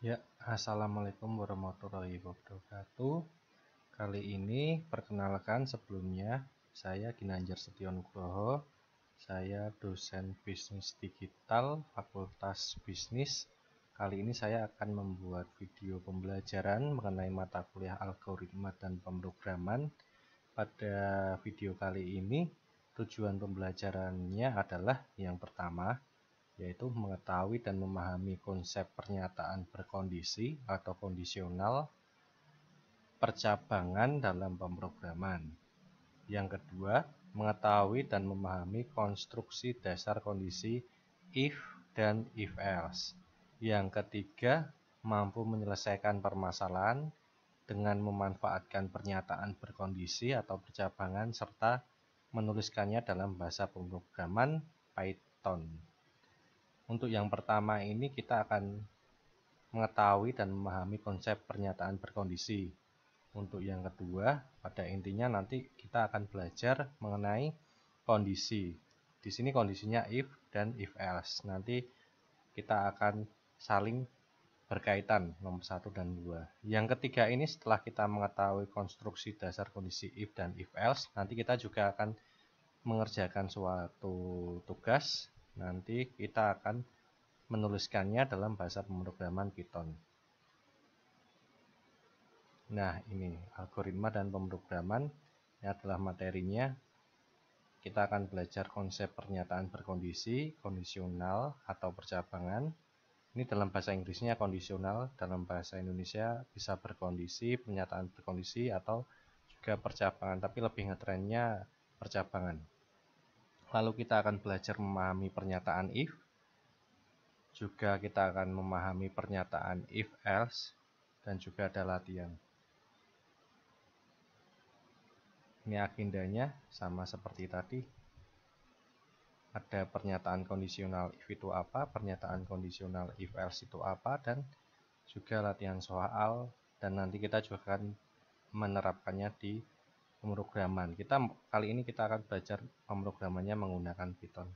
Ya, assalamualaikum warahmatullahi wabarakatuh. Kali ini perkenalkan sebelumnya, saya Ginanjar Setionugroho. Saya dosen bisnis digital Fakultas Bisnis. Kali ini saya akan membuat video pembelajaran mengenai mata kuliah algoritma dan pemrograman. Pada video kali ini, tujuan pembelajarannya adalah yang pertama, yaitu mengetahui dan memahami konsep pernyataan berkondisi atau kondisional percabangan dalam pemrograman. Yang kedua, mengetahui dan memahami konstruksi dasar kondisi if dan if else. Yang ketiga, mampu menyelesaikan permasalahan dengan memanfaatkan pernyataan berkondisi atau percabangan serta menuliskannya dalam bahasa pemrograman Python. Untuk yang pertama ini kita akan mengetahui dan memahami konsep pernyataan berkondisi. Untuk yang kedua, pada intinya nanti kita akan belajar mengenai kondisi. Di sini kondisinya if dan if else. Nanti kita akan saling berkaitan nomor 1 dan 2. Yang ketiga ini setelah kita mengetahui konstruksi dasar kondisi if dan if else, nanti kita juga akan mengerjakan suatu tugas. Nanti kita akan menuliskannya dalam bahasa pemrograman Python. Nah, ini algoritma dan pemrograman, ini adalah materinya. Kita akan belajar konsep pernyataan berkondisi, kondisional atau percabangan. Ini dalam bahasa Inggrisnya kondisional, dalam bahasa Indonesia bisa berkondisi, pernyataan berkondisi atau juga percabangan, tapi lebih ngetrennya percabangan. Lalu kita akan belajar memahami pernyataan if, juga kita akan memahami pernyataan if else, dan juga ada latihan. Ini agendanya sama seperti tadi. Ada pernyataan kondisional if itu apa, pernyataan kondisional if else itu apa, dan juga latihan soal, dan nanti kita juga akan menerapkannya di pemrograman. Kali ini kita akan belajar pemrogramannya menggunakan Python.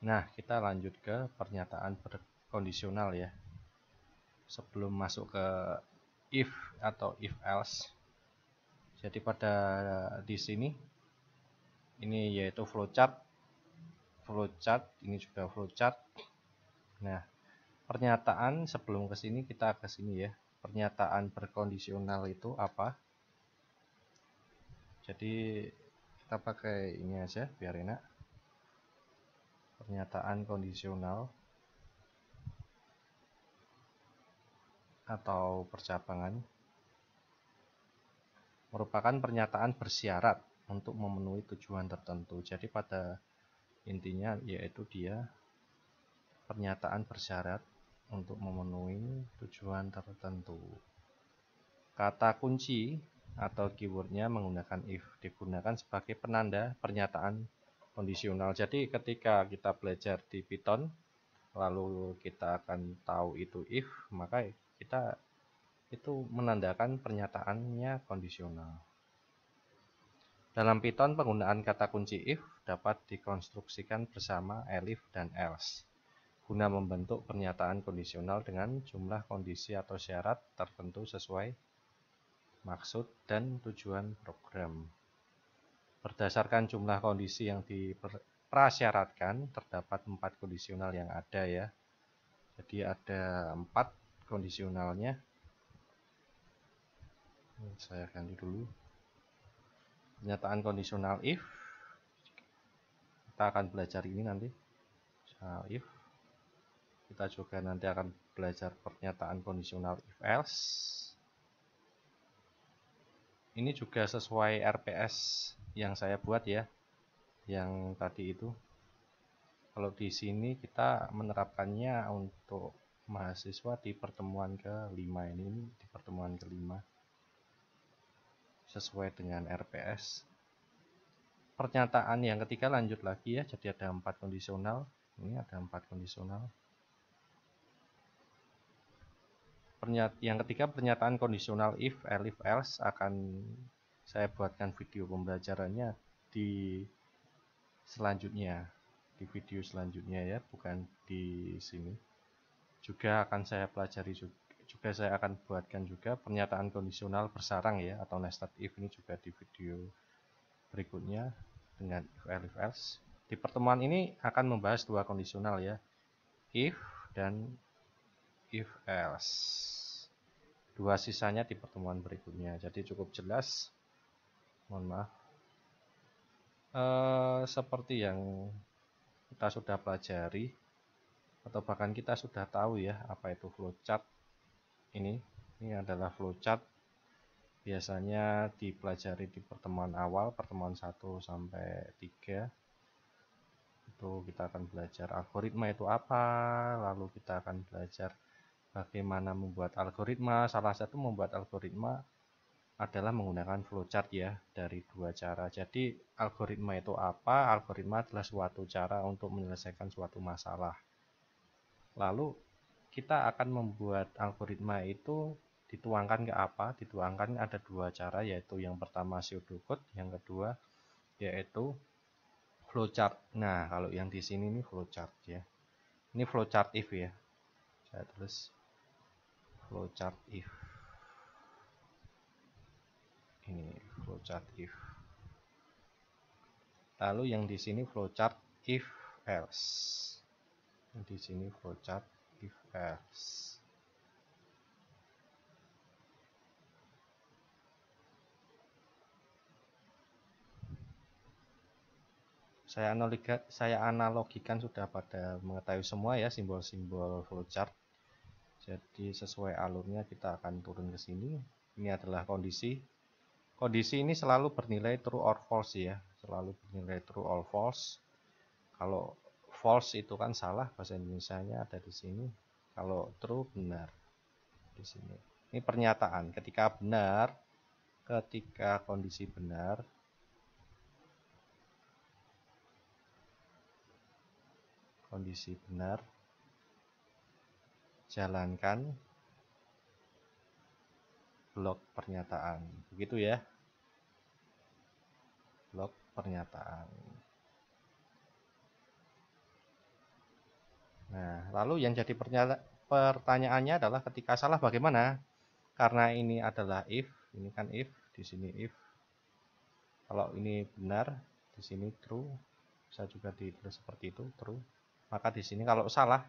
Nah, kita lanjut ke pernyataan berkondisional ya. Sebelum masuk ke if atau if else. Jadi pada di sini ini yaitu flowchart, ini juga flowchart. Nah, pernyataan sebelum ke sini kita ke sini ya. Pernyataan berkondisional itu apa? Jadi kita pakai ini aja biar enak. Pernyataan kondisional atau percabangan merupakan pernyataan bersyarat untuk memenuhi tujuan tertentu. Jadi pada intinya yaitu dia pernyataan bersyarat untuk memenuhi tujuan tertentu. Kata kunci atau keywordnya menggunakan if, digunakan sebagai penanda pernyataan kondisional. Jadi ketika kita belajar di Python, lalu kita akan tahu itu if, maka kita itu menandakan pernyataannya kondisional. Dalam Python, penggunaan kata kunci if dapat dikonstruksikan bersama elif dan else guna membentuk pernyataan kondisional dengan jumlah kondisi atau syarat tertentu sesuai maksud dan tujuan program. Berdasarkan jumlah kondisi yang diprasyaratkan, terdapat 4 kondisional yang ada ya. Jadi ada 4 kondisionalnya. Saya ganti dulu. Pernyataan kondisional if, kita akan belajar ini nanti. If, kita juga nanti akan belajar pernyataan kondisional if else. Ini juga sesuai RPS yang saya buat ya, yang tadi itu. Kalau di sini kita menerapkannya untuk mahasiswa di pertemuan ke-5 ini di pertemuan ke-5 sesuai dengan RPS. Pernyataan yang ketiga lanjut lagi ya, jadi ada 4 kondisional. Ini ada 4 kondisional. Yang ketiga pernyataan kondisional if, elif, else akan saya buatkan video pembelajarannya di selanjutnya, di video selanjutnya ya, bukan di sini. juga akan saya pelajari juga saya akan buatkan juga pernyataan kondisional bersarang ya, atau nested if ini juga di video berikutnya dengan if else. Di pertemuan ini akan membahas dua kondisional ya, if dan if else. Dua sisanya di pertemuan berikutnya. Jadi cukup jelas. Mohon maaf. Seperti yang kita sudah pelajari atau bahkan kita sudah tahu ya apa itu flowchart. Ini adalah flowchart. Biasanya dipelajari di pertemuan awal, pertemuan 1 sampai 3. Itu kita akan belajar algoritma itu apa, lalu kita akan belajar bagaimana membuat algoritma. Salah satu membuat algoritma adalah menggunakan flowchart ya, dari dua cara. Jadi algoritma itu apa? Algoritma adalah suatu cara untuk menyelesaikan suatu masalah. Lalu kita akan membuat algoritma itu dituangkan ke apa? Dituangkan ada dua cara, yaitu yang pertama pseudocode, yang kedua yaitu flowchart. Nah, kalau yang di sini ini flowchart ya. Ini flowchart if ya. Saya tulis flowchart if. Ini flowchart if. Lalu yang di sini flowchart if else. Di sini flowchart if else. Saya analogikan sudah pada mengetahui semua ya simbol-simbol flowchart. Jadi sesuai alurnya kita akan turun ke sini. Ini adalah kondisi. Kondisi ini selalu bernilai true or false ya. Selalu bernilai true or false. Kalau false itu kan salah, bahasa Indonesianya ada di sini. Kalau true benar di sini. Ini pernyataan. Ketika benar, ketika kondisi benar, jalankan blok pernyataan. Begitu ya. Blok pernyataan. Nah, lalu yang jadi pertanyaannya adalah ketika salah bagaimana? Karena ini adalah if, ini kan if, di sini if. Kalau ini benar, di sini true. Bisa juga ditulis seperti itu, true. Maka di sini kalau salah,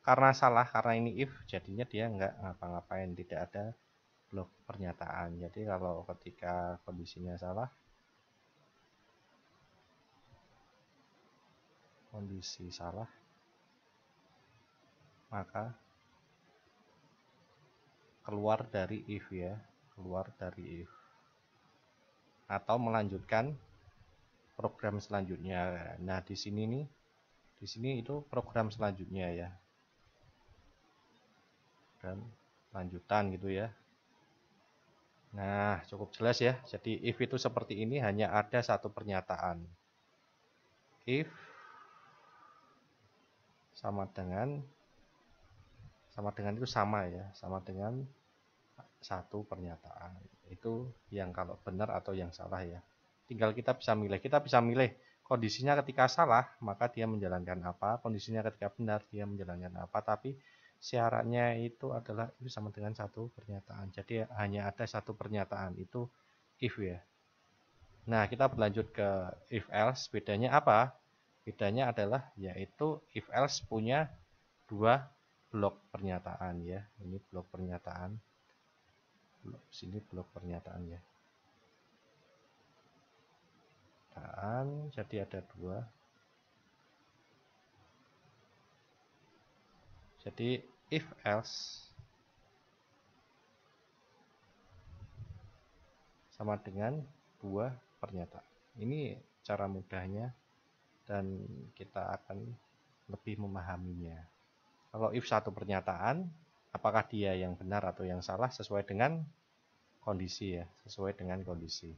karena ini if, jadinya dia nggak ngapa-ngapain, tidak ada blok pernyataan. Jadi kalau ketika kondisinya salah, kondisi salah, maka keluar dari if ya, keluar dari if. Atau melanjutkan program selanjutnya. Nah, di sini itu program selanjutnya ya. Dan lanjutan gitu ya. Nah, cukup jelas ya. Jadi if itu seperti ini, hanya ada satu pernyataan. If sama dengan itu sama ya, sama dengan satu pernyataan. Itu yang kalau benar atau yang salah ya. Tinggal kita bisa milih. Kondisinya ketika salah, maka dia menjalankan apa. Kondisinya ketika benar, dia menjalankan apa. Tapi syaratnya itu adalah itu sama dengan satu pernyataan. Jadi hanya ada satu pernyataan, itu if ya. Nah, kita berlanjut ke if else. Bedanya apa? Bedanya adalah yaitu if else punya dua blok pernyataan ya. Ini blok pernyataan. Sini blok pernyataan ya. Dan jadi ada dua. Jadi if else sama dengan dua pernyataan. Ini cara mudahnya dan kita akan lebih memahaminya. Kalau if satu pernyataan, apakah dia yang benar atau yang salah sesuai dengan kondisi ya, sesuai dengan kondisi.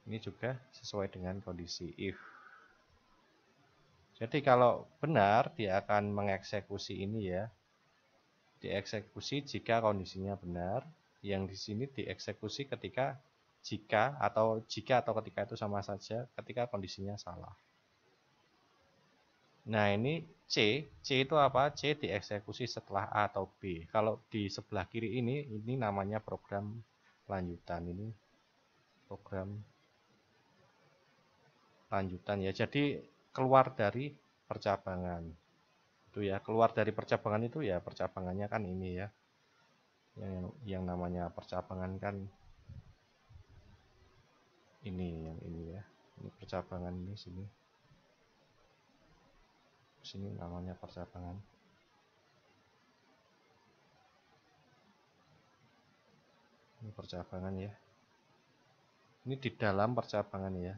Ini juga sesuai dengan kondisi if. Jadi kalau benar, dia akan mengeksekusi ini ya. Dieksekusi jika kondisinya benar. Yang di sini dieksekusi ketika jika atau ketika itu sama saja ketika kondisinya salah. Nah, ini C itu apa? C dieksekusi setelah A atau B. Kalau di sebelah kiri ini namanya program lanjutan. Ini program lanjutan ya. Jadi keluar dari percabangan. Itu ya, keluar dari percabangan itu ya, percabangannya kan ini ya. Yang namanya percabangan kan ini, yang ini ya. Ini percabangan ini sini. Sini namanya percabangan. Ini percabangan ya. Ini di dalam percabangan ya.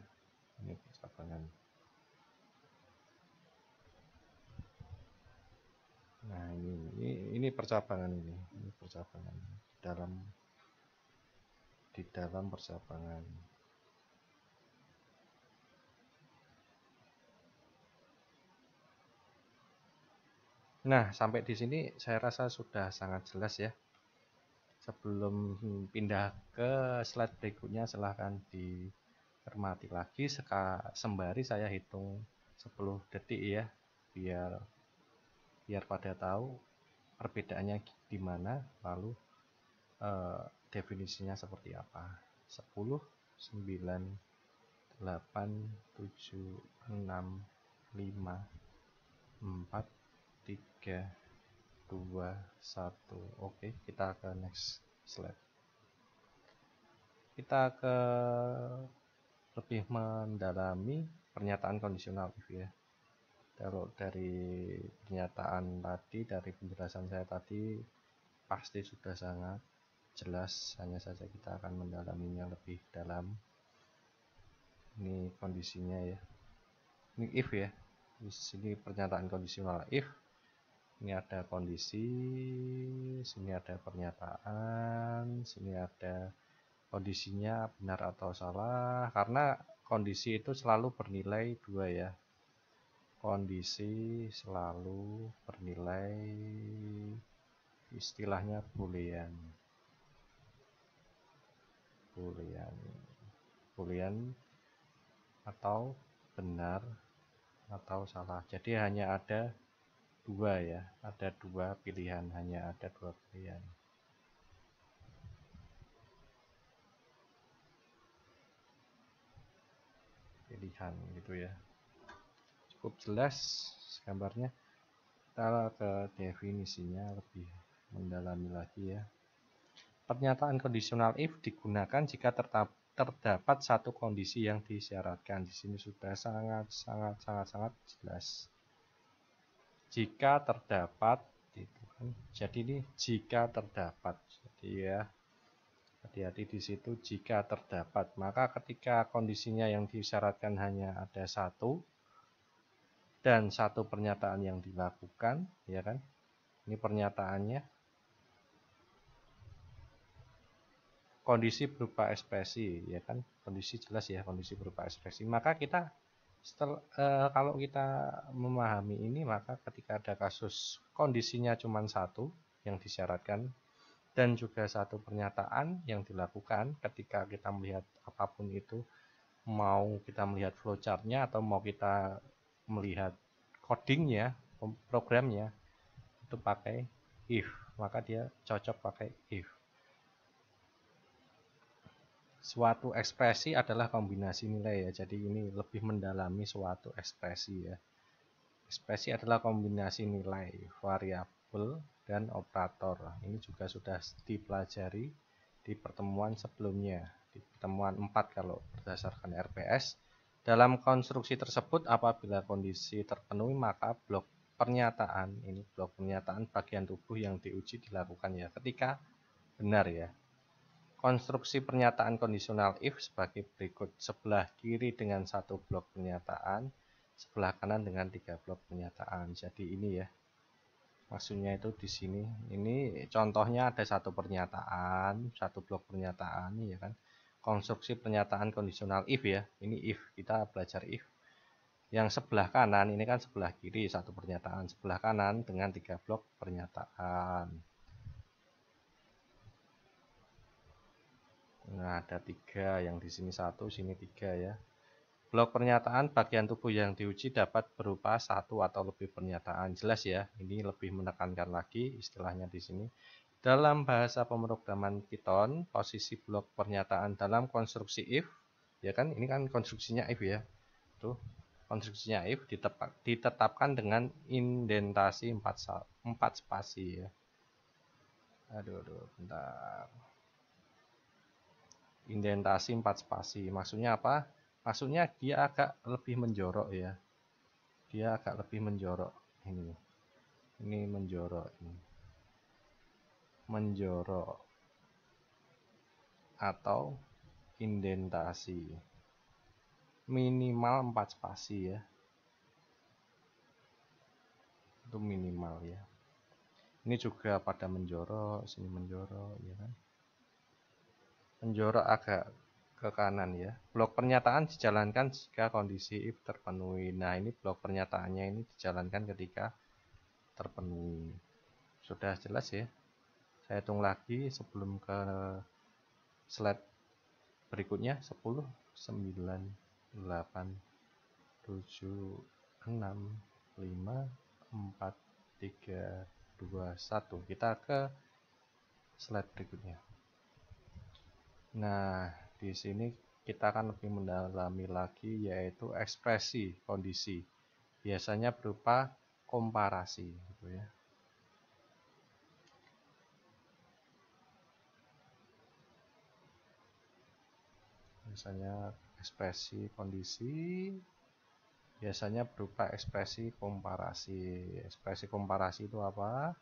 Ini percabangan. Nah, ini percabangan ini. Ini percabangan di dalam percabangan. Nah, sampai di sini saya rasa sudah sangat jelas ya. Sebelum pindah ke slide berikutnya, silahkan dicermati lagi. Sembari saya hitung 10 detik ya, biar pada tahu perbedaannya di mana, lalu definisinya seperti apa. 10, 9, 8, 7, 6, 5, 4, 3, 2, 1. Oke, kita ke next slide. Kita ke lebih mendalami pernyataan kondisional if ya. Kalau dari pernyataan tadi, dari penjelasan saya tadi, pasti sudah sangat jelas, hanya saja kita akan mendalaminya lebih dalam. Ini kondisinya ya. Ini if ya. Di sini pernyataan kondisional if. Ini ada kondisi, sini ada pernyataan, sini ada kondisinya benar atau salah, karena kondisi itu selalu bernilai 2 ya. Kondisi selalu bernilai, istilahnya boolean. Boolean atau benar atau salah. Jadi hanya ada 2 ya, ada 2 pilihan, hanya ada 2 pilihan. Pilihan gitu ya. Cukup jelas gambarnya. Kita ke definisinya lebih mendalami lagi ya. Pernyataan kondisional if digunakan jika terdapat satu kondisi yang disyaratkan. Di sini sudah sangat jelas. Jika terdapat itu kan. Jadi ini jika terdapat. Jadi ya, hati-hati di situ jika terdapat. Maka ketika kondisinya yang disyaratkan hanya ada satu dan satu pernyataan yang dilakukan, ya kan? Ini pernyataannya. Kondisi berupa ekspresi, ya kan? Kondisi jelas ya, kondisi berupa ekspresi. Maka kita kalau kita memahami ini, maka ketika ada kasus kondisinya cuma satu yang disyaratkan dan juga satu pernyataan yang dilakukan, ketika kita melihat apapun itu, mau kita melihat flowchartnya atau mau kita melihat codingnya, programnya, itu pakai if, maka dia cocok pakai if. Suatu ekspresi adalah kombinasi nilai ya, jadi ini lebih mendalami suatu ekspresi ya. Ekspresi adalah kombinasi nilai, variabel, dan operator. Ini juga sudah dipelajari di pertemuan sebelumnya, di pertemuan 4 kalau berdasarkan RPS. Dalam konstruksi tersebut, apabila kondisi terpenuhi, maka blok pernyataan, ini blok pernyataan bagian tubuh yang diuji dilakukan ya, ketika benar ya. Konstruksi pernyataan kondisional if sebagai berikut. Sebelah kiri dengan satu blok pernyataan, sebelah kanan dengan 3 blok pernyataan. Jadi ini ya. Maksudnya itu di sini. Ini contohnya ada satu pernyataan, satu blok pernyataan ya kan. Konstruksi pernyataan kondisional if ya. Ini if, kita belajar if. Yang sebelah kanan ini kan sebelah kiri satu pernyataan, sebelah kanan dengan 3 blok pernyataan. Nah, ada 3, yang di sini 1, sini 3 ya. Blok pernyataan bagian tubuh yang diuji dapat berupa satu atau lebih pernyataan. Jelas ya, ini lebih menekankan lagi istilahnya di sini. Dalam bahasa pemrograman Python, posisi blok pernyataan dalam konstruksi if, ya kan, ini kan konstruksinya if ya. Tuh, konstruksinya if ditetapkan dengan indentasi 4 spasi ya. Aduh, bentar. Indentasi 4 spasi. Maksudnya apa? Maksudnya dia agak lebih menjorok ya. Dia agak lebih menjorok ini. Ini menjorok ini. Menjorok atau indentasi. Minimal 4 spasi ya. Itu minimal ya. Ini juga pada menjorok, sini menjorok ya kan. Menjorok agak ke kanan ya. Blok pernyataan dijalankan jika kondisi if terpenuhi. Nah, ini blok pernyataannya ini dijalankan ketika terpenuhi. Sudah jelas ya. Saya hitung lagi sebelum ke slide berikutnya. 10, 9, 8, 7, 6, 5, 4, 3, 2, 1. Kita ke slide berikutnya. Nah, di sini kita akan lebih mendalami lagi yaitu ekspresi kondisi. Biasanya berupa komparasi gitu ya. Biasanya ekspresi kondisi biasanya berupa ekspresi komparasi. Ekspresi komparasi itu apa?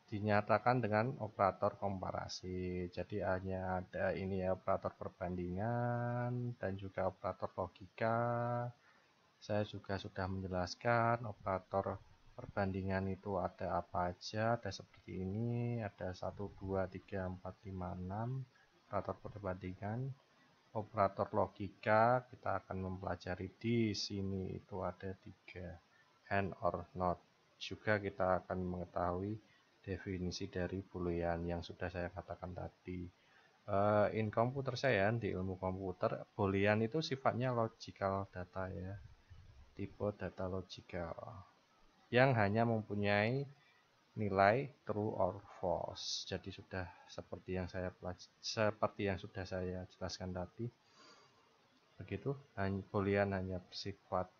Dinyatakan dengan operator komparasi. Jadi hanya ada ini ya, operator perbandingan dan juga operator logika. Saya juga sudah menjelaskan operator perbandingan itu ada apa aja. Ada seperti ini, ada 1, 2, 3, 4, 5, 6 operator perbandingan. Operator logika kita akan mempelajari di sini itu ada 3, and or not. Juga kita akan mengetahui definisi dari boolean yang sudah saya katakan tadi. In computer science, di ilmu komputer, boolean itu sifatnya logical data ya, tipe data logical yang hanya mempunyai nilai true or false. Jadi sudah seperti yang sudah saya jelaskan tadi. Begitu, boolean hanya bersifat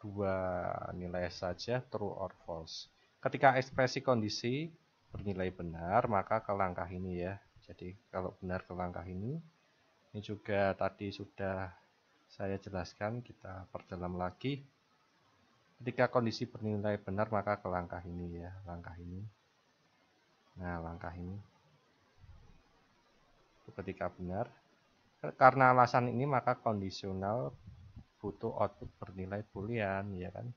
2 nilai saja, true or false. Ketika ekspresi kondisi bernilai benar, maka ke langkah ini ya. Jadi kalau benar ke langkah ini juga tadi sudah saya jelaskan, kita perdalam lagi. Ketika kondisi bernilai benar, maka ke langkah ini ya, langkah ini. Nah, langkah ini. Ketika benar, karena alasan ini maka kondisional butuh output bernilai boolean ya kan.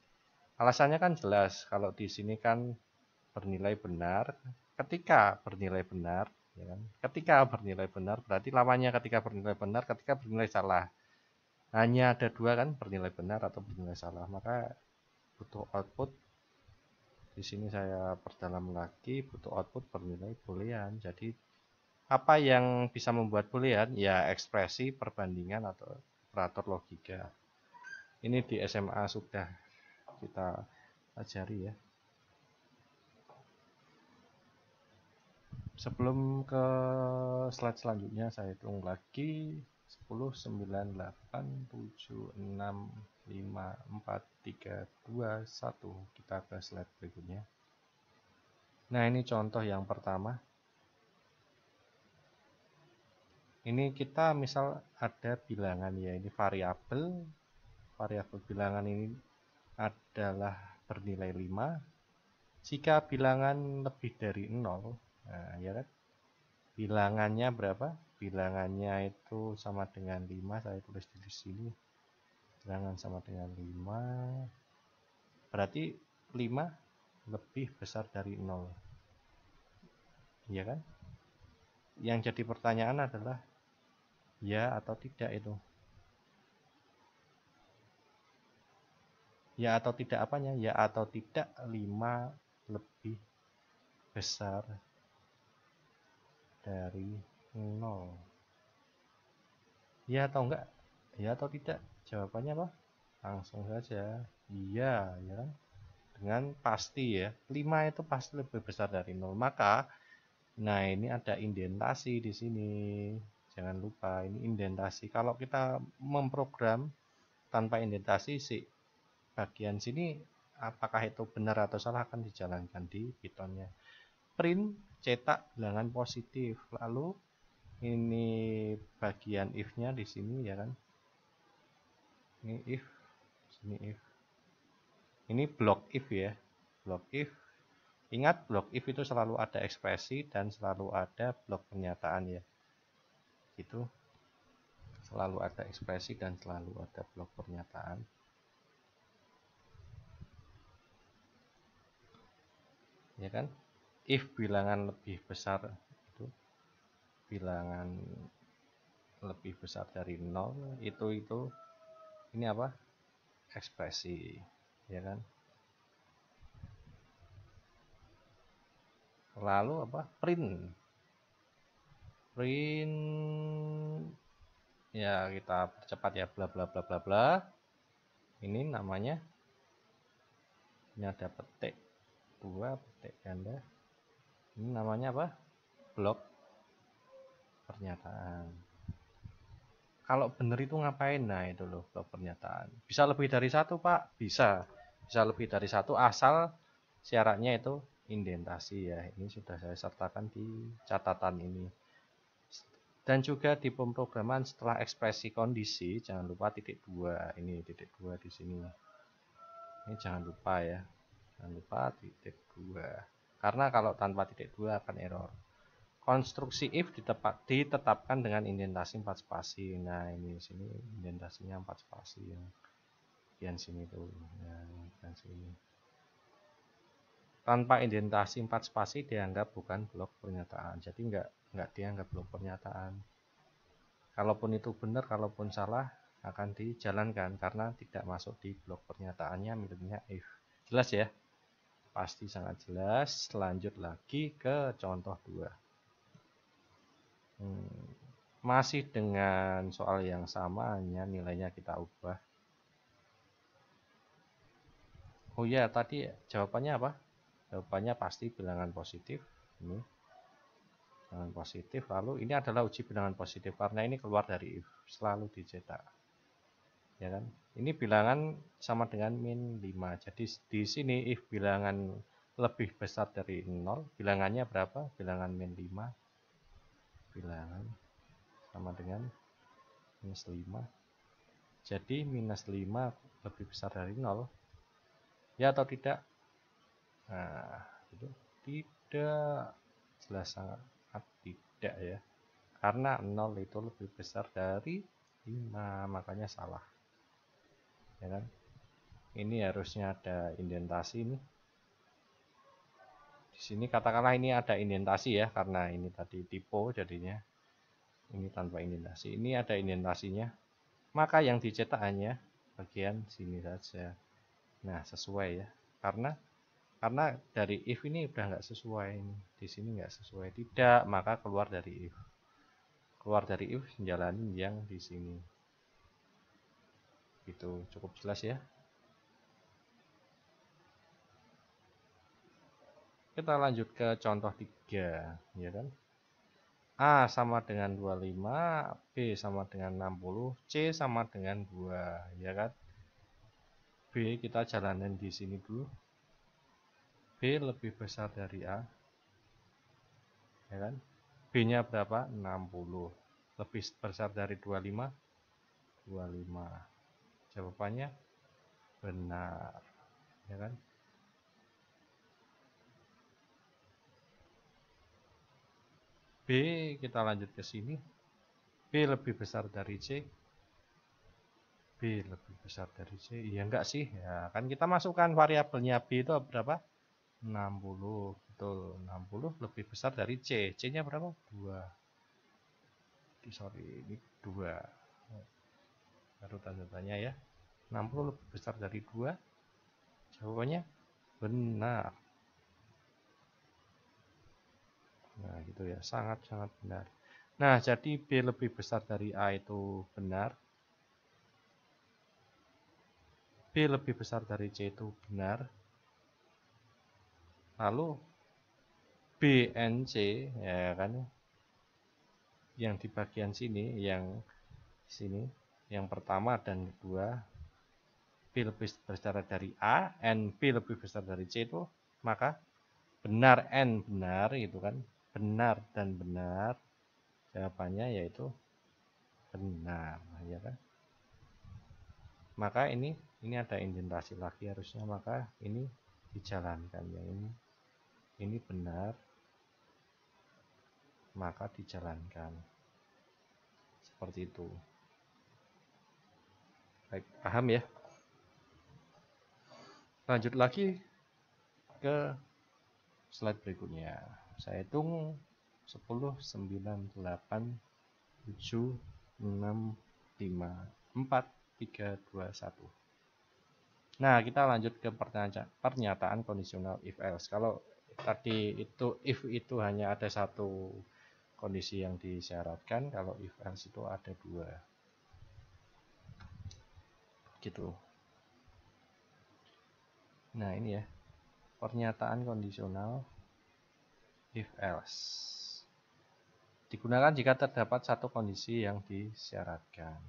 Alasannya kan jelas, kalau di sini kan bernilai benar, ketika bernilai benar, ya kan? Ketika bernilai benar berarti lawannya ketika bernilai benar, ketika bernilai salah. Hanya ada 2 kan, bernilai benar atau bernilai salah, maka butuh output. Di sini saya perdalam lagi, butuh output bernilai boolean. Jadi apa yang bisa membuat boolean? Ya ekspresi perbandingan atau operator logika. Ini di SMA sudah kita pelajari ya. Sebelum ke slide selanjutnya, saya hitung lagi 10, 9, 8, 7, 6, 5, 4, 3, 2, 1. Kita ke slide berikutnya. Nah, ini contoh yang pertama. Ini kita misal ada bilangan ya, ini variabel. Variabel bilangan ini adalah bernilai 5. Jika bilangan lebih dari 0, nah ya kan? Bilangannya berapa? Bilangannya itu sama dengan 5, saya tulis di sini. Bilangan sama dengan 5. Berarti 5 lebih besar dari 0. Iya kan? Yang jadi pertanyaan adalah ya atau tidak itu. Ya atau tidak apanya? Ya atau tidak 5 lebih besar dari 0. Ya atau enggak? Ya atau tidak? Jawabannya apa? Langsung saja. Iya, ya kan? Dengan pasti ya. 5 itu pasti lebih besar dari 0. Maka, nah ini ada indentasi di sini. Jangan lupa, ini indentasi. Kalau kita memprogram tanpa indentasi, si bagian sini apakah itu benar atau salah akan dijalankan di Pythonnya. Print, cetak bilangan positif. Lalu ini bagian if-nya di sini ya kan. Ini if, sini if. Ini block if ya. Block if. Ingat block if itu selalu ada ekspresi dan selalu ada blok pernyataan ya. Itu selalu ada ekspresi dan selalu ada blok pernyataan. Ya kan? If bilangan lebih besar itu bilangan lebih besar dari 0 itu ini apa? Ekspresi, ya kan? Lalu apa? Print. Ya kita percepat ya, bla bla bla bla bla. Ini namanya, ini ada petik 2, petik ganda. Ini namanya apa? Blok pernyataan. Kalau benar itu ngapain? Nah itu loh blok pernyataan. Bisa lebih dari satu Pak? Bisa. Bisa lebih dari satu asal syaratnya itu indentasi ya. Ini sudah saya sertakan di catatan ini. Dan juga di pemrograman setelah ekspresi kondisi jangan lupa titik 2. Ini titik 2 di sini. Ini jangan lupa ya. Jangan lupa titik 2. Karena kalau tanpa titik 2 akan error. Konstruksi if ditetapkan dengan indentasi 4 spasi. Nah, ini sini indentasinya 4 spasi yang bagian sini tuh. Nah, bagian sini. Tanpa indentasi 4 spasi dianggap bukan blok pernyataan. Jadi enggak dianggap blok pernyataan. Kalaupun itu benar, kalaupun salah akan dijalankan karena tidak masuk di blok pernyataannya miliknya if. Jelas ya? Pasti sangat jelas. Lanjut lagi ke contoh 2. Masih dengan soal yang sama, hanya nilainya kita ubah. Oh ya, tadi jawabannya apa? Jawabannya pasti bilangan positif. Ini bilangan positif. Lalu ini adalah uji bilangan positif karena ini keluar dari if, selalu dicetak. Ya kan? Ini bilangan sama dengan min 5. Jadi di sini if bilangan lebih besar dari 0, bilangannya berapa? Bilangan min 5. Bilangan sama dengan minus 5. Jadi minus 5 lebih besar dari 0. Ya atau tidak? Nah, itu tidak, jelas sangat tidak ya. Karena 0 itu lebih besar dari 5, makanya salah. Ya kan? Ini harusnya ada indentasi nih. Di sini katakanlah ini ada indentasi ya, karena ini tadi typo jadinya. Ini tanpa indentasi. Ini ada indentasinya. Maka yang dicetak hanya bagian sini saja. Nah, sesuai ya. Karena dari if ini udah nggak sesuai. Di sini nggak sesuai. Tidak, maka keluar dari if. Keluar dari if, jalanin yang di sini. Itu cukup jelas ya. Kita lanjut ke contoh 3, ya kan? A sama dengan 25, B sama dengan 60, C sama dengan 2, ya kan? B kita jalanin di sini dulu. B lebih besar dari A, ya kan? B-nya berapa? 60. Lebih besar dari 25? 25. Jawabannya benar, ya kan? B kita lanjut ke sini. B lebih besar dari C. B lebih besar dari C. Iya enggak sih? Ya, kan kita masukkan variabelnya B itu berapa? 60. Betul, 60 lebih besar dari C. C-nya berapa? 2. Sorry, ini 2. Baru tanda tanya ya. 60 lebih besar dari 2. Jawabannya benar. Nah, gitu ya. Sangat-sangat benar. Nah, jadi B lebih besar dari A itu benar. B lebih besar dari C itu benar. Lalu B and C, ya kan, yang di bagian sini, yang pertama dan kedua, B lebih besar dari A, and B lebih besar dari C itu, maka benar and benar itu kan, benar dan benar, jawabannya yaitu benar, ya kan. Maka ini ada indentasi lagi harusnya, maka ini dijalankan ya, ini benar, maka dijalankan. Seperti itu. Baik, paham ya? Lanjut lagi ke slide berikutnya. Saya hitung 10, 9, 8, 7, 6, 5, 4, 3, 2, 1. Nah, kita lanjut ke pernyataan kondisional if else. Kalau tadi itu if itu hanya ada satu kondisi yang disyaratkan, kalau if else itu ada dua. Gitu. Nah, ini ya, pernyataan kondisional if else. Digunakan jika terdapat satu kondisi yang disyaratkan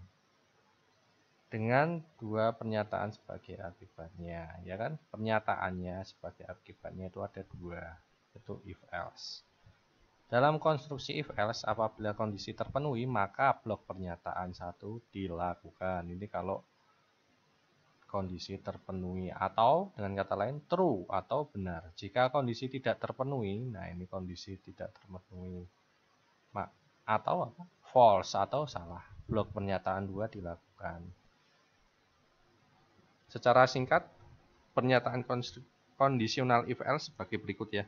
dengan dua pernyataan sebagai akibatnya, ya kan? Pernyataannya sebagai akibatnya itu ada dua, yaitu if else. Dalam konstruksi if else, apabila kondisi terpenuhi, maka blok pernyataan satu dilakukan. Ini kalau kondisi terpenuhi, atau dengan kata lain true atau benar. Jika kondisi tidak terpenuhi, nah ini kondisi tidak terpenuhi, atau apa? False atau salah. Blok pernyataan 2 dilakukan. Secara singkat, pernyataan kondisional if else sebagai berikut ya.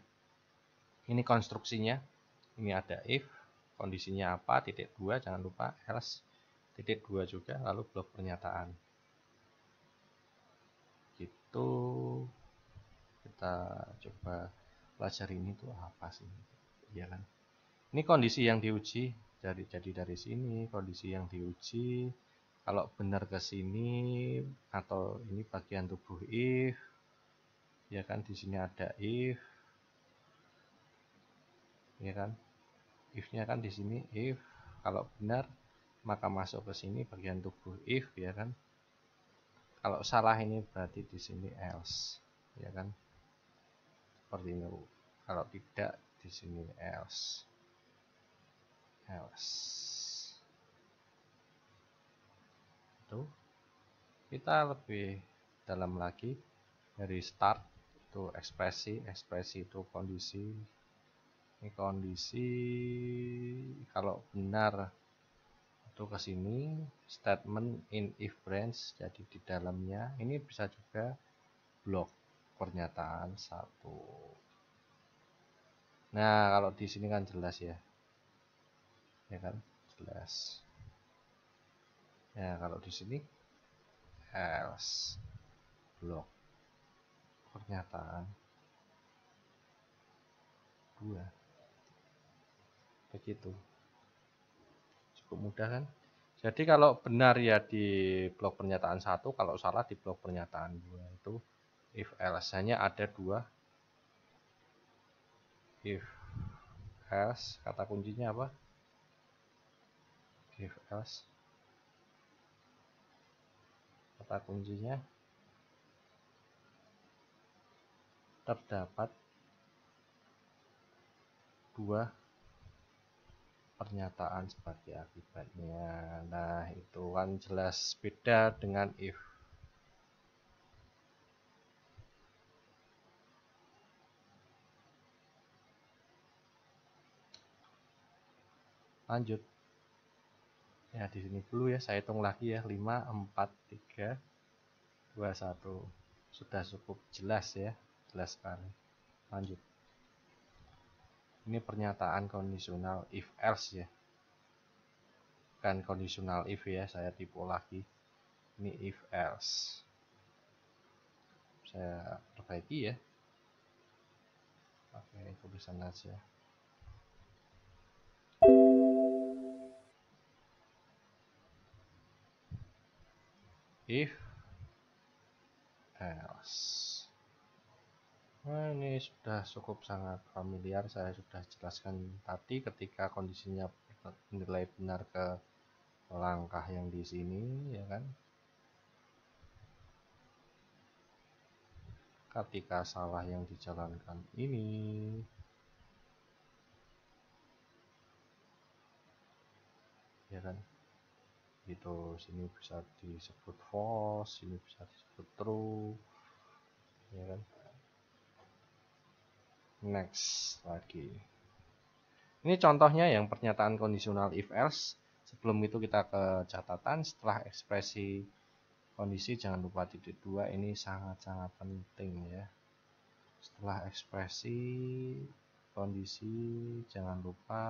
Ini konstruksinya. Ini ada if, kondisinya apa, titik 2, jangan lupa else, titik 2 juga, lalu blok pernyataan. Gitu. Kita coba pelajari ini tuh apa sih, ya kan? Ini kondisi yang diuji, jadi dari sini kondisi yang diuji. Kalau benar ke sini, atau ini bagian tubuh if, ya kan, di sini ada if, ya kan, if-nya kan di sini if. Kalau benar maka masuk ke sini bagian tubuh if, ya kan. Kalau salah ini berarti di sini else, ya kan. Seperti ini. Kalau tidak di sini else. Itu kita lebih dalam lagi dari start itu ekspresi itu kondisi. Ini kondisi, kalau benar itu ke sini, statement in if branch, jadi di dalamnya ini bisa juga blok pernyataan satu. Nah, kalau di sini kan jelas ya kan, jelas. Ya, kalau di sini else, blok pernyataan 2. Begitu. Cukup mudah kan? Jadi kalau benar ya di blok pernyataan 1, kalau salah di blok pernyataan 2. Itu if else, hanya ada 2 if else. Kata kuncinya apa? If else, kata kuncinya terdapat 2 pernyataan sebagai akibatnya. Nah, itu kan jelas beda dengan if. Lanjut. Ya, di sini dulu ya, saya hitung lagi ya. 5, 4, 3, 2, 1. Sudah cukup jelas ya, jelas sekali. Lanjut. Ini pernyataan kondisional if else ya. Bukan kondisional if ya, saya tipu lagi. Ini if else. Saya perbaiki ya. Oke, tulisan aja. If else. Nah, ini sudah cukup sangat familiar, saya sudah jelaskan tadi ketika kondisinya nilai benar ke langkah yang di sini, ya kan. Ketika salah yang dijalankan ini, ya kan, itu sini bisa disebut false, sini bisa disebut true, ya kan. Next lagi, ini contohnya yang pernyataan kondisional if else. Sebelum itu kita ke catatan. Setelah ekspresi kondisi jangan lupa titik 2, ini sangat-sangat penting ya. Setelah ekspresi kondisi jangan lupa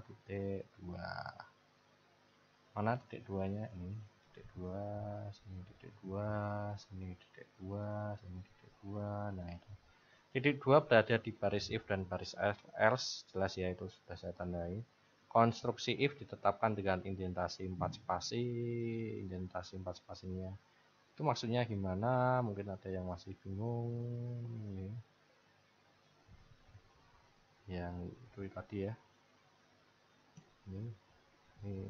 titik 2. Mana titik 2 nya? Ini titik 2, sini titik 2, sini titik 2, sini titik 2. Nah itu titik 2 berada di baris if dan baris else, jelas ya, itu sudah saya tandai. Konstruksi if ditetapkan dengan indentasi 4 spasi. Indentasi 4 spasinya itu maksudnya gimana? Mungkin ada yang masih bingung. Ini yang itu tadi ya. Ini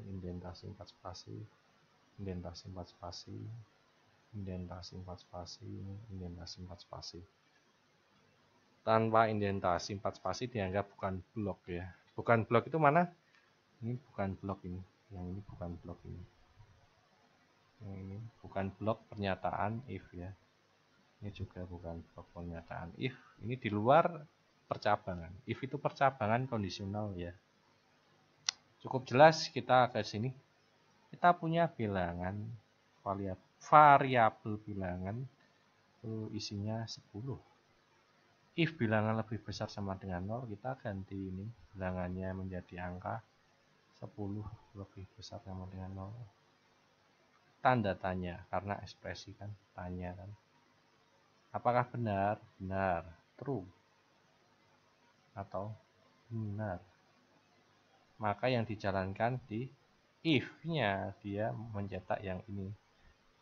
indentasi 4 spasi, indentasi 4 spasi, indentasi 4 spasi, indentasi 4 spasi. Tanpa indentasi 4 spasi dianggap bukan blok ya. Bukan blok itu mana? Ini bukan blok ini. Yang ini bukan blok ini. Yang ini bukan blok pernyataan if ya. Ini juga bukan blok pernyataan if. Ini di luar percabangan. If itu percabangan kondisional ya. Cukup jelas. Kita ke sini. Kita punya bilangan variabel bilangan itu isinya 10. If bilangan lebih besar sama dengan 0, kita ganti ini bilangannya menjadi angka 10 lebih besar sama dengan 0. Tanda tanya, karena ekspresi kan tanya kan. Apakah benar? Benar. True. Atau benar. Maka yang dijalankan di if-nya dia mencetak yang ini.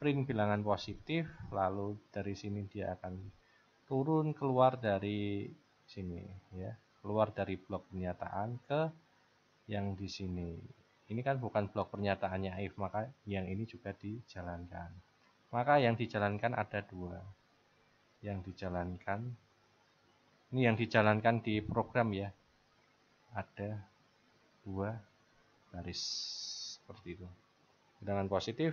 Print bilangan positif, lalu dari sini dia akan turun keluar dari sini ya. Keluar dari blok pernyataan ke yang di sini. Ini kan bukan blok pernyataannya if, maka yang ini juga dijalankan. Maka yang dijalankan ada 2. Yang dijalankan, ini yang dijalankan di program ya. Ada 2 baris seperti itu. Bilangan positif.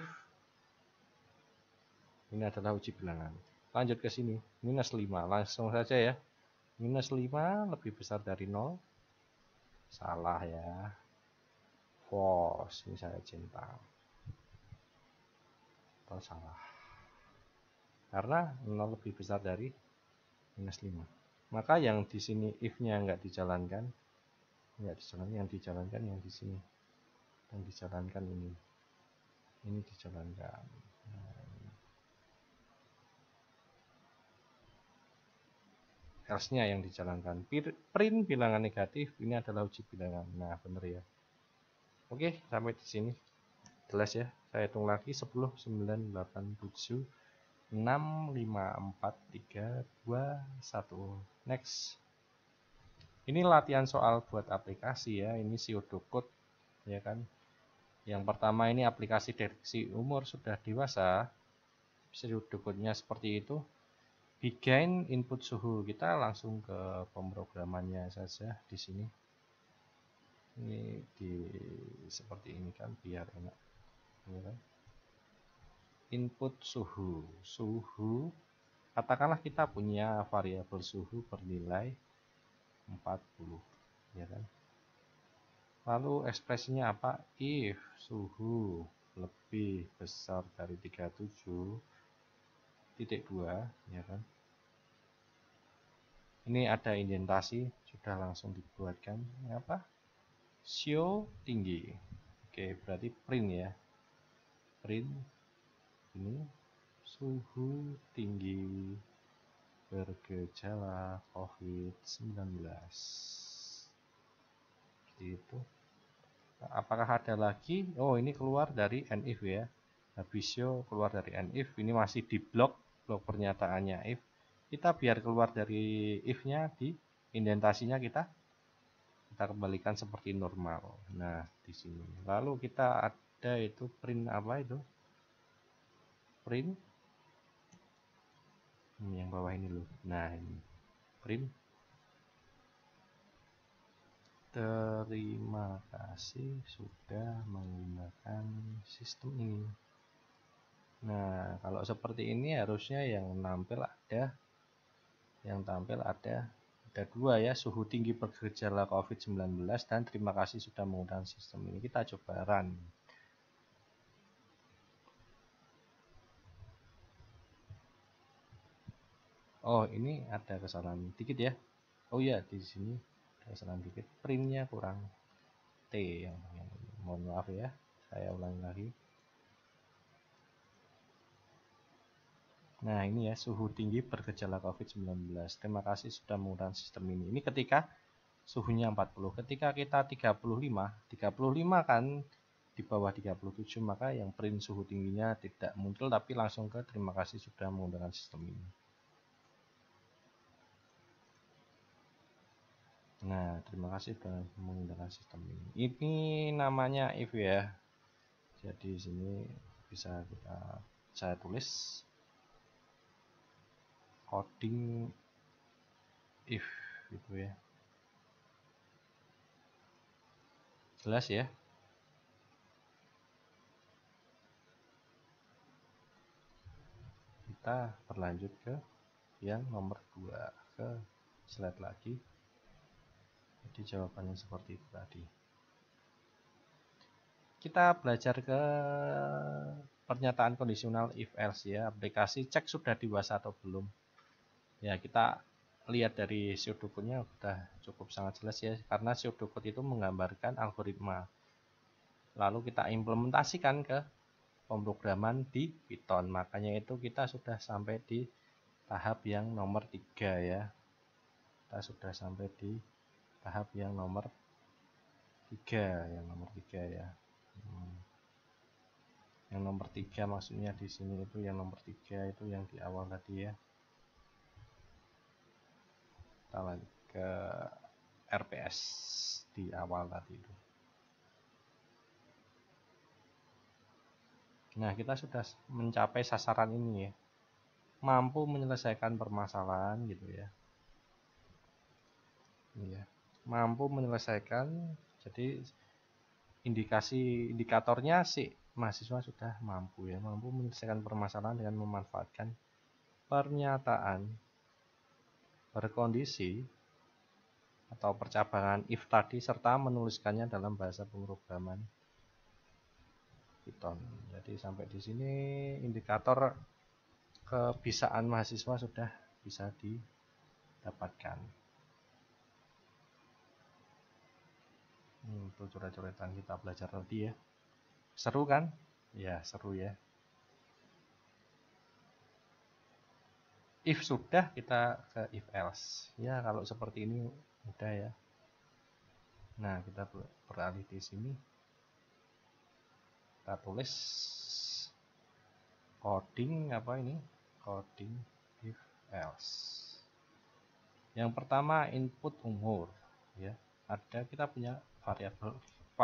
Ini adalah uji bilangan. Lanjut ke sini. Minus 5. Langsung saja ya. Minus 5 lebih besar dari 0. Salah ya. False. Ini saya centang. Atau salah. Karena 0 lebih besar dari minus 5. Maka yang di sini if-nya nggak dijalankan. Nggak dijalankan. Yang dijalankan yang di sini. Yang dijalankan ini. Ini dijalankan. Else-nya yang dijalankan. Print bilangan negatif, ini adalah uji bilangan. Nah, benar ya. Oke, sampai di sini. Jelas ya. Saya hitung lagi 10, 9, 8, 7, 6, 5, 4, 3, 2, 1. Next. Ini latihan soal buat aplikasi ya. Ini pseudocode ya kan. Yang pertama ini aplikasi deteksi umur sudah dewasa. Pseudocode-nya seperti itu. Begin input suhu, kita langsung ke pemrogramannya saja di sini. Ini seperti ini kan biar enak. Ya kan? Input suhu, katakanlah kita punya variabel suhu bernilai 40, ya kan? Lalu ekspresinya apa? If suhu lebih besar dari 37.2, ya kan? Ini ada indentasi, sudah langsung dibuatkan. Apa? Show tinggi. Oke, berarti print ya. Print ini suhu tinggi bergejala COVID-19. Seperti itu. Apakah ada lagi? Oh, ini keluar dari NIF ya. Habis show keluar dari NIF. Ini masih di blok blok pernyataannya if, kita biar keluar dari if-nya di indentasinya kita kembalikan seperti normal. Nah, di sini. Lalu kita ada itu print apa itu? Print yang bawah ini loh. Nah, ini print terima kasih sudah menggunakan sistem ini. Nah, kalau seperti ini harusnya yang tampil ada dua ya, suhu tinggi bergejala COVID-19 dan terima kasih sudah menggunakan sistem ini. Kita coba run. Oh, ini ada kesalahan dikit ya. Oh ya, di sini ada kesalahan dikit. Printnya kurang T yang mohon maaf ya. Saya ulangi lagi. Nah, ini ya, suhu tinggi bergejala COVID-19. Terima kasih sudah menggunakan sistem ini. Ini ketika suhunya 40. Ketika kita 35 kan di bawah 37, maka yang print suhu tingginya tidak muncul, tapi langsung ke terima kasih sudah menggunakan sistem ini. Nah, terima kasih sudah menggunakan sistem ini. Ini namanya if ya. Jadi sini bisa saya tulis coding if gitu ya. Jelas ya? Kita berlanjut ke yang nomor 2, ke slide lagi. Jadi jawabannya seperti itu tadi. Kita belajar ke pernyataan kondisional if else ya. Aplikasi cek sudah dewasa atau belum. Ya, kita lihat dari pseudocode-nya sudah cukup sangat jelas ya, karena pseudocode itu menggambarkan algoritma. Lalu kita implementasikan ke pemrograman di Python. Makanya itu kita sudah sampai di tahap yang nomor 3 ya. Kita sudah sampai di tahap yang nomor 3, ya. Yang nomor 3 maksudnya di sini itu yang nomor 3 itu yang di awal tadi ya. Kita lanjut ke RPS di awal tadi itu. Nah, kita sudah mencapai sasaran ini ya. Mampu menyelesaikan permasalahan gitu ya. Iya. Mampu menyelesaikan, jadi indikatornya sih mahasiswa sudah mampu ya, mampu menyelesaikan permasalahan dengan memanfaatkan pernyataan berkondisi atau percabangan if tadi serta menuliskannya dalam bahasa pemrograman Python. Jadi sampai di sini indikator kebisaan mahasiswa sudah bisa didapatkan. Itu coret-coretan kita belajar tadi ya. Seru kan? Ya, seru ya. If sudah, kita ke if else. Ya, kalau seperti ini mudah ya. Nah, kita beralih di sini. Kita tulis coding apa ini? Coding if else. Yang pertama input umur ya. Ada kita punya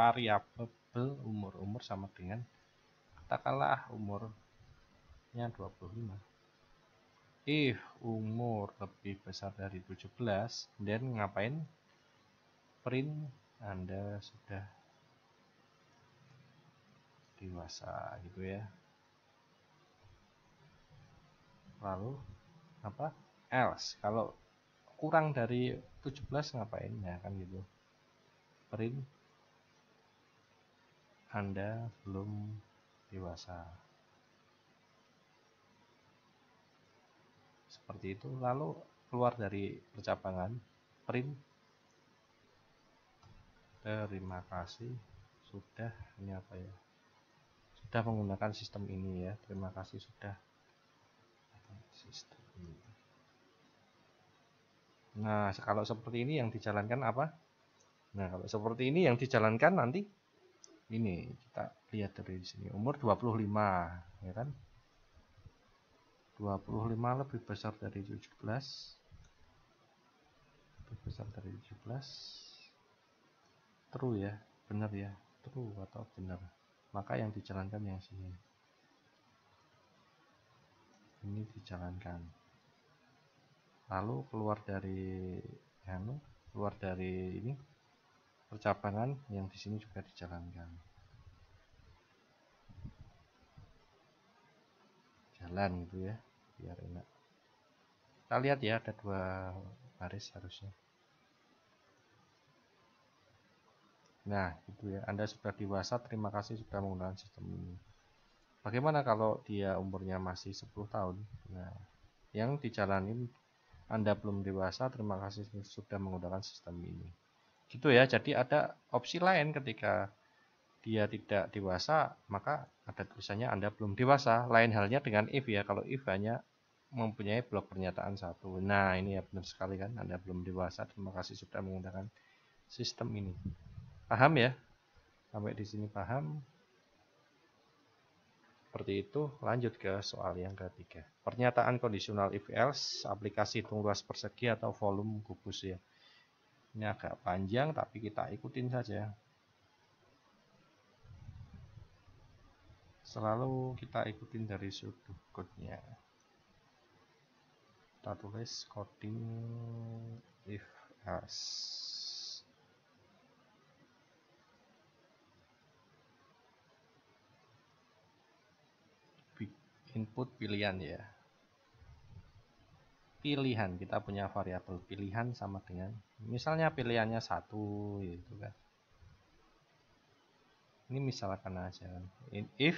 variabel umur sama dengan katakanlah umurnya 25. If umur lebih besar dari 17, dan ngapain? Print Anda sudah dewasa gitu ya. Lalu apa? Else. Kalau kurang dari 17 ngapain? Ya kan gitu. Print Anda belum dewasa. Seperti itu. Lalu keluar dari percabangan, print terima kasih sudah ini apa ya? Sudah menggunakan sistem ini ya. Terima kasih sudah sistem ini. Nah, kalau seperti ini yang dijalankan apa? Nah, kalau seperti ini yang dijalankan nanti ini kita lihat dari sini umur 25 ya kan? 25 lebih besar dari 17. Lebih besar dari 17. True ya, benar ya, true atau benar. Maka yang dijalankan yang sini. Ini dijalankan. Lalu keluar dari ini percabangan yang di sini juga dijalankan. Jalan gitu ya, biar enak. Kita lihat ya, ada 2 baris harusnya. Nah, itu ya. Anda sudah dewasa, terima kasih sudah menggunakan sistem ini. Bagaimana kalau dia umurnya masih 10 tahun? Nah, yang dijalanin Anda belum dewasa, terima kasih sudah menggunakan sistem ini. Gitu ya. Jadi ada opsi lain ketika dia tidak dewasa, maka ada tulisannya Anda belum dewasa. Lain halnya dengan if ya. Kalau if hanya mempunyai blok pernyataan 1. Nah, ini ya benar sekali kan, Anda belum dewasa, terima kasih sudah menggunakan sistem ini. Paham ya? Sampai di sini paham? Seperti itu. Lanjut ke soal yang ketiga. Pernyataan kondisional if else, aplikasi hitung luas persegi atau volume kubus ya. Ini agak panjang tapi kita ikutin saja. Selalu kita ikutin dari sudut code-nya. Kita tulis coding if else. Input pilihan ya. Pilihan, kita punya variabel pilihan sama dengan misalnya pilihannya 1 gitu kan. Ini misalkan aja kan. If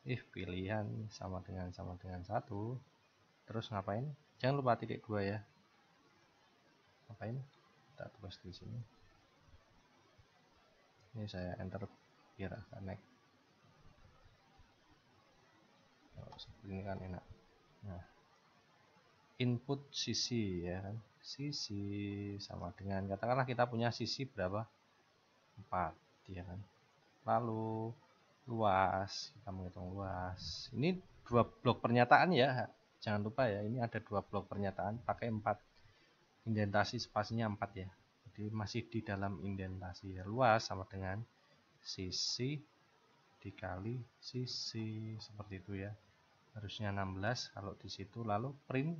if pilihan sama dengan 1, terus ngapain? Jangan lupa titik 2 ya. Ngapain? Kita tulis di sini. Ini saya enter biar agak naik. Seperti ini kan enak. Nah, input sisi ya kan, sisi sama dengan, katakanlah kita punya sisi berapa, 4 ya kan. Lalu luas, kita menghitung luas. Ini 2 blok pernyataan ya, jangan lupa ya, ini ada 2 blok pernyataan pakai 4 indentasi, spasinya 4 ya, jadi masih di dalam indentasi ya. Luas sama dengan sisi dikali sisi, seperti itu ya. Harusnya 16 kalau di situ. Lalu print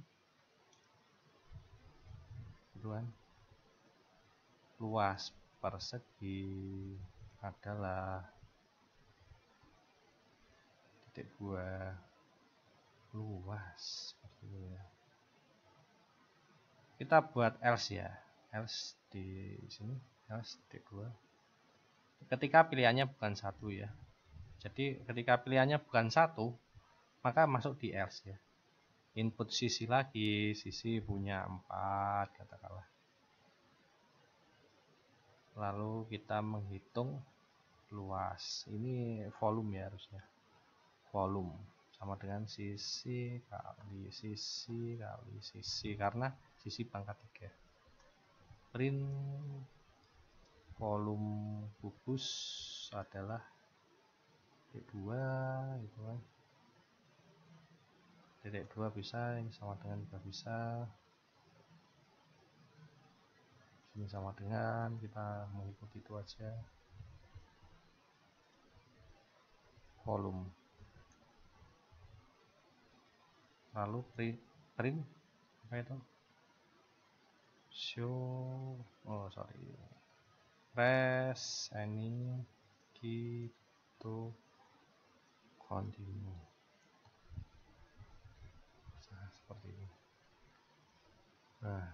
luas persegi adalah titik 2 luas, seperti itu ya. Kita buat else ya, else di sini, else titik 2 ketika pilihannya bukan 1 ya. Jadi ketika pilihannya bukan 1, maka masuk di else ya. Input sisi lagi, sisi punya 4 katakanlah. Lalu kita menghitung luas, ini volume ya harusnya, volume sama dengan sisi kali sisi kali sisi, karena sisi pangkat 3. Print volume kubus adalah titik 2 gitu kan. Titik 2 bisa, ini sama dengan juga bisa, ini sama dengan, kita mengikuti itu aja. Volume, lalu print apa itu, show, press any key to continue. Nah, seperti ini. Nah,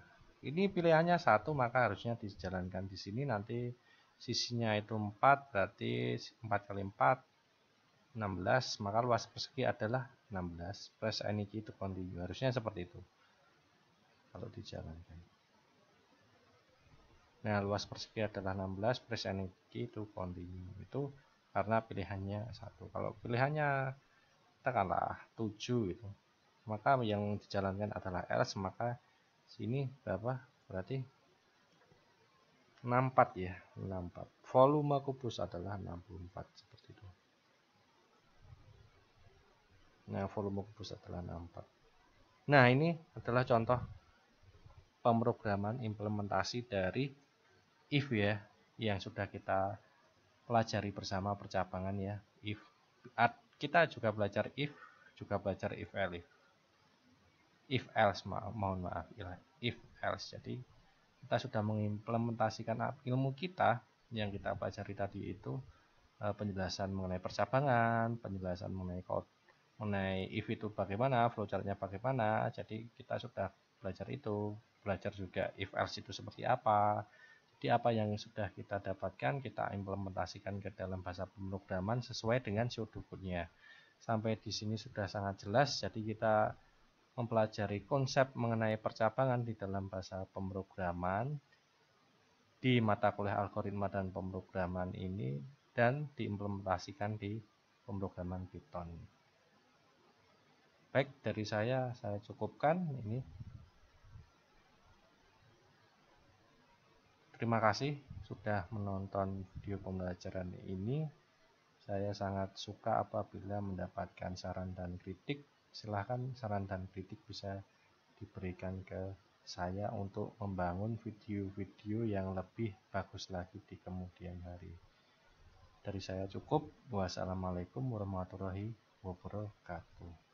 ini pilihannya 1, maka harusnya dijalankan di sini. Nanti sisinya itu 4, berarti 4 kali 4 16, maka luas persegi adalah 16. Press any key to continue, harusnya seperti itu kalau dijalankan. Nah, luas persegi adalah 16, press any key to continue, itu karena pilihannya 1. Kalau pilihannya katakanlah 7 gitu, maka yang dijalankan adalah else, maka sini berapa, berarti 64 ya, 64. Volume kubus adalah 64, seperti itu. Nah, volume kubus adalah 64. Nah, ini adalah contoh pemrograman implementasi dari if ya, yang sudah kita pelajari bersama percabangan ya. If kita juga belajar if, juga belajar if else, mohon maaf, if else. Jadi kita sudah mengimplementasikan ilmu kita yang kita pelajari tadi itu, penjelasan mengenai percabangan, penjelasan mengenai code, mengenai if itu bagaimana, flowchartnya bagaimana. Jadi kita sudah belajar itu, belajar juga if else itu seperti apa. Jadi apa yang sudah kita dapatkan kita implementasikan ke dalam bahasa pemrograman sesuai dengan pseudocode-nya. Sampai di sini sudah sangat jelas. Jadi kita mempelajari konsep mengenai percabangan di dalam bahasa pemrograman di mata kuliah algoritma dan pemrograman ini dan diimplementasikan di pemrograman Python. Baik, dari saya cukupkan ini. Terima kasih sudah menonton video pembelajaran ini. Saya sangat suka apabila mendapatkan saran dan kritik. Silahkan saran dan kritik bisa diberikan ke saya untuk membangun video-video yang lebih bagus lagi di kemudian hari. Dari saya cukup. Wassalamualaikum warahmatullahi wabarakatuh.